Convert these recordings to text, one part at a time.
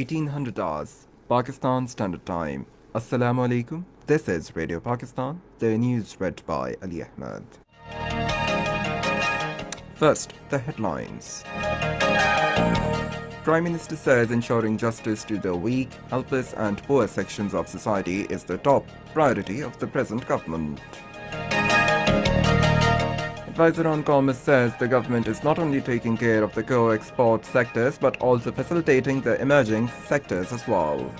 1800 hours, Pakistan Standard Time. Assalamu alaikum. This is Radio Pakistan, the news read by Ali Ahmed. First, the headlines. Prime Minister says ensuring justice to the weak, helpless and poor sections of society is the top priority of the present government. Advisor on Commerce says the government is not only taking care of the core export sectors but also facilitating the emerging sectors as well.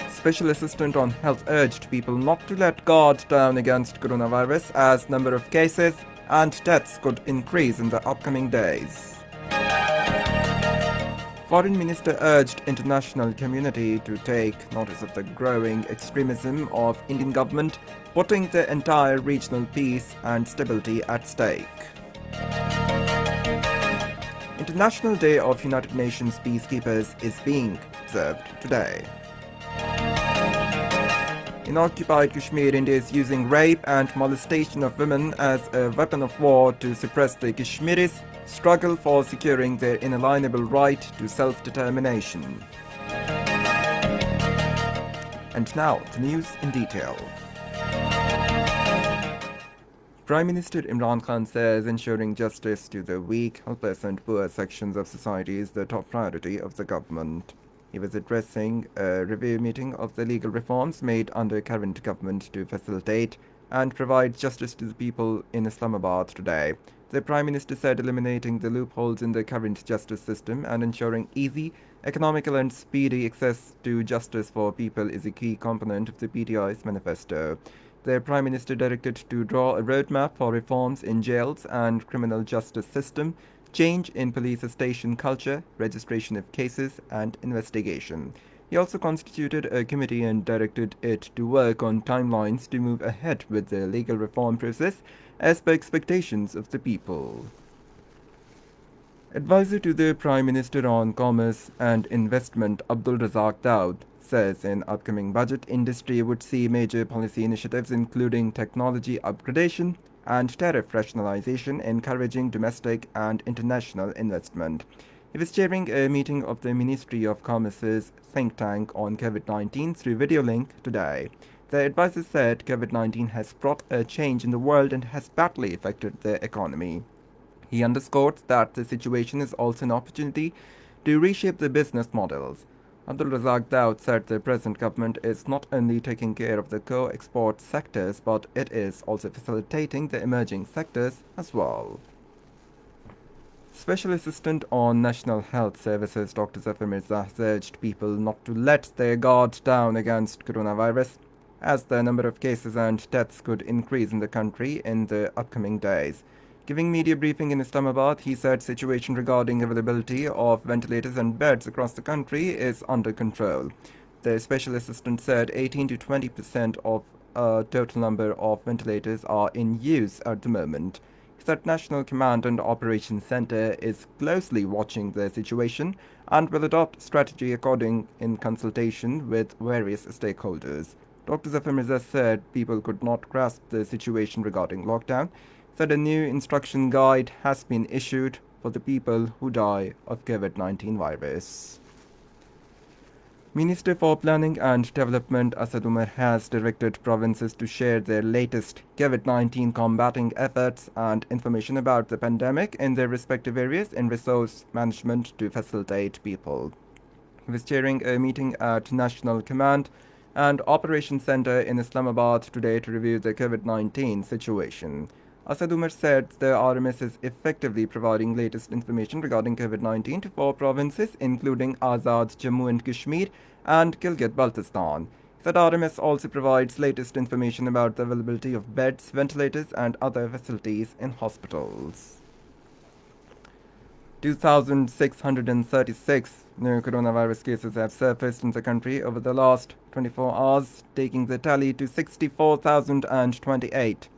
Special Assistant on Health urged people not to let guard down against coronavirus as number of cases and deaths could increase in the upcoming days. Foreign Minister urged international community to take notice of the growing extremism of Indian government, putting the entire regional peace and stability at stake. International Day of United Nations Peacekeepers is being observed today. In occupied Kashmir, India is using rape and molestation of women as a weapon of war to suppress the Kashmiris' struggle for securing their inalienable right to self-determination. And now, the news in detail. Prime Minister Imran Khan says ensuring justice to the weak, helpless and poor sections of society is the top priority of the government. He was addressing a review meeting of the legal reforms made under current government to facilitate and provide justice to the people in Islamabad today. The Prime Minister said eliminating the loopholes in the current justice system and ensuring easy, economical and speedy access to justice for people is a key component of the PTI's manifesto. The Prime Minister directed to draw a roadmap for reforms in jails and criminal justice system, change in police station culture, registration of cases and investigation. He also constituted a committee and directed it to work on timelines to move ahead with the legal reform process as per expectations of the people. Advisor to the Prime Minister on Commerce and Investment Abdul Razak Daud says in upcoming budget industry would see major policy initiatives including technology upgradation and tariff rationalization encouraging domestic and international investment. He was chairing a meeting of the Ministry of Commerce's think tank on COVID-19 through video link today. The advisor said COVID-19 has brought a change in the world and has badly affected the economy. He underscored that the situation is also an opportunity to reshape the business models. Abdul Razak Daud said the present government is not only taking care of the core export sectors but it is also facilitating the emerging sectors as well. Special Assistant on National Health Services Dr. Zafar Mirza has urged people not to let their guard down against coronavirus as the number of cases and deaths could increase in the country in the upcoming days. Giving media briefing in Islamabad, he said situation regarding availability of ventilators and beds across the country is under control. The Special Assistant said 18 to 20% of total number of ventilators are in use at the moment. He said National Command and Operations Center is closely watching the situation and will adopt strategy according in consultation with various stakeholders. Dr. Zafar Mirza said people could not grasp the situation regarding lockdown, said a new instruction guide has been issued for the people who die of COVID-19 virus. Minister for Planning and Development Asad Umar has directed provinces to share their latest COVID-19 combating efforts and information about the pandemic in their respective areas in resource management to facilitate people. He was chairing a meeting at National Command and Operations Center in Islamabad today to review the COVID-19 situation. Asad Umar said the RMS is effectively providing latest information regarding COVID-19 to 4 provinces including Azad, Jammu and Kashmir and Gilgit-Baltistan. He said RMS also provides latest information about the availability of beds, ventilators and other facilities in hospitals. 2,636 new coronavirus cases have surfaced in the country over the last 24 hours, taking the tally to 64,028.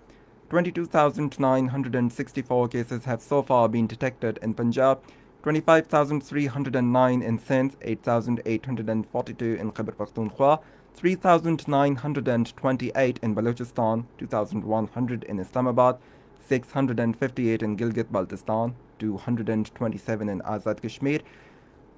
22,964 cases have so far been detected in Punjab, 25,309 in Sindh, 8,842 in Khyber Pakhtunkhwa, 3,928 in Balochistan, 2,100 in Islamabad, 658 in Gilgit-Baltistan, 227 in Azad Kashmir,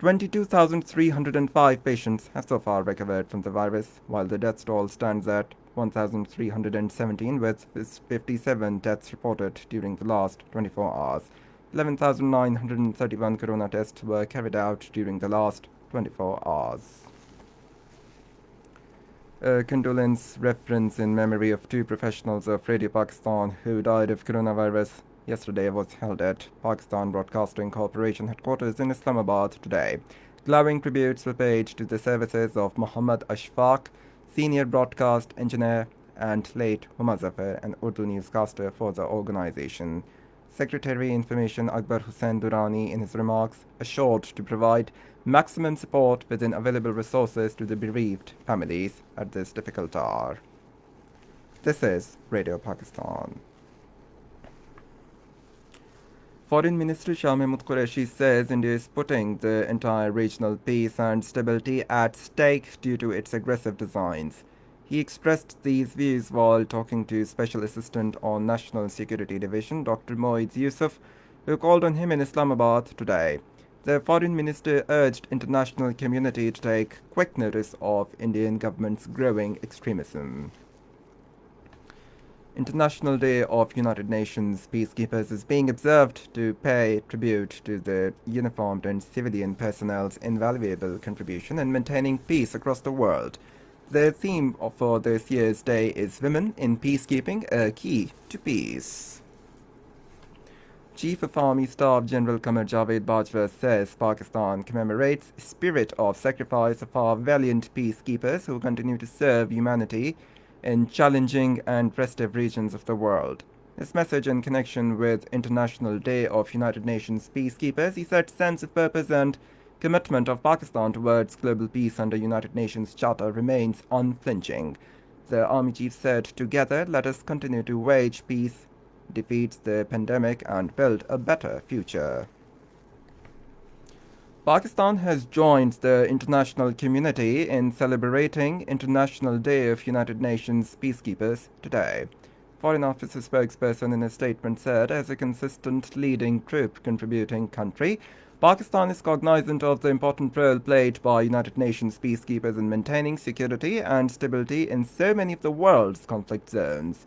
22,305 patients have so far recovered from the virus, while the death toll stands at 1,317, with 57 deaths reported during the last 24 hours. 11,931 corona tests were carried out during the last 24 hours. A condolence reference in memory of two professionals of Radio Pakistan who died of coronavirus yesterday was held at Pakistan Broadcasting Corporation headquarters in Islamabad today. Glowing tributes were paid to the services of Muhammad Ashfaq, senior broadcast engineer, and late Huma Zafar, an Urdu newscaster for the organization. Secretary Information Akbar Hussain Durrani, in his remarks, assured to provide maximum support within available resources to the bereaved families at this difficult hour. This is Radio Pakistan. Foreign Minister Shah Mahmood Qureshi says India is putting the entire regional peace and stability at stake due to its aggressive designs. He expressed these views while talking to Special Assistant on National Security Division Dr. Moeed Yusuf, who called on him in Islamabad today. The Foreign Minister urged international community to take quick notice of Indian government's growing extremism. International Day of United Nations Peacekeepers is being observed to pay tribute to the uniformed and civilian personnel's invaluable contribution in maintaining peace across the world. The theme for this year's day is Women in Peacekeeping, a Key to Peace. Chief of Army Staff General Qamar Javed Bajwa says Pakistan commemorates spirit of sacrifice of our valiant peacekeepers who continue to serve humanity in challenging and restive regions of the world. His message in connection with International Day of United Nations Peacekeepers, he said sense of purpose and commitment of Pakistan towards global peace under United Nations Charter remains unflinching. The Army Chief said, "Together, let us continue to wage peace, defeat the pandemic, and build a better future." Pakistan has joined the international community in celebrating International Day of United Nations Peacekeepers today. Foreign Office spokesperson in a statement said, as a consistent leading troop contributing country, Pakistan is cognizant of the important role played by United Nations peacekeepers in maintaining security and stability in so many of the world's conflict zones.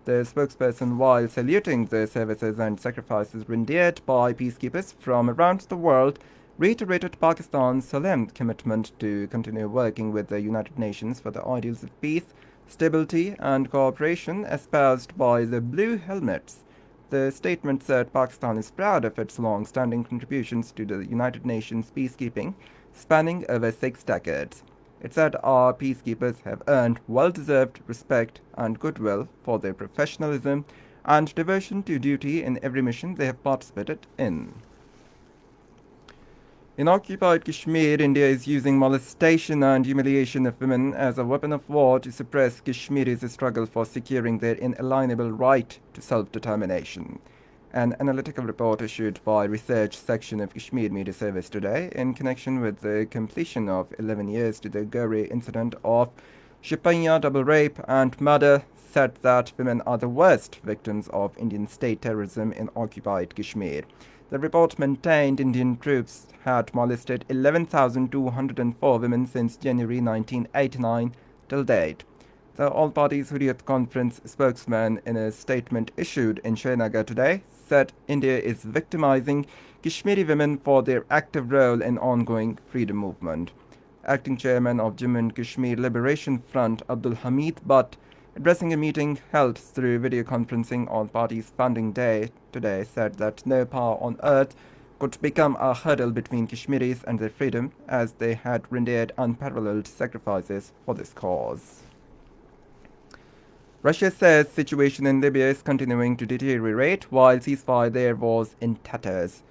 The spokesperson, while saluting the services and sacrifices rendered by peacekeepers from around the world, reiterated Pakistan's solemn commitment to continue working with the United Nations for the ideals of peace, stability, and cooperation espoused by the Blue Helmets. The statement said Pakistan is proud of its long-standing contributions to the United Nations peacekeeping, spanning over 6 decades. It said our peacekeepers have earned well-deserved respect and goodwill for their professionalism and devotion to duty in every mission they have participated in. In occupied Kashmir, India is using molestation and humiliation of women as a weapon of war to suppress Kashmiris' struggle for securing their inalienable right to self-determination. An analytical report issued by Research Section of Kashmir Media Service today in connection with the completion of 11 years to the gory incident of Shipanya double rape and murder said that women are the worst victims of Indian state terrorism in occupied Kashmir. The report maintained Indian troops had molested 11,204 women since January 1989 till date. The All Parties Hurriyat Conference spokesman, in a statement issued in Srinagar today, said India is victimizing Kashmiri women for their active role in ongoing freedom movement. Acting chairman of Jammu and Kashmir Liberation Front, Abdul Hamid Butt, addressing a meeting held through video conferencing on party's founding day today, said that no power on earth could become a hurdle between Kashmiris and their freedom, as they had rendered unparalleled sacrifices for this cause. Russia says situation in Libya is continuing to deteriorate while ceasefire there was in tatters.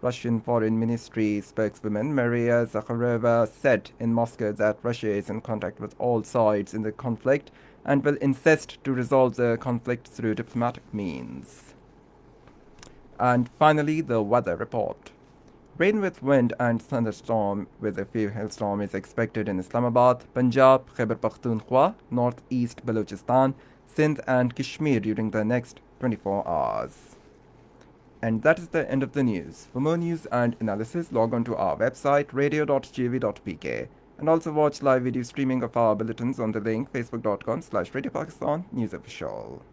Russian Foreign Ministry spokeswoman Maria Zakharova said in Moscow that Russia is in contact with all sides in the conflict and will insist to resolve the conflict through diplomatic means. And finally, the weather report. Rain with wind and thunderstorm with a few hailstorms is expected in Islamabad, Punjab, Khyber Pakhtunkhwa, northeast Balochistan, Sindh and Kashmir during the next 24 hours. And that is the end of the news. For more news and analysis, log on to our website radio.gv.pk and also watch live video streaming of our bulletins on the link facebook.com/Radio Pakistan News Official.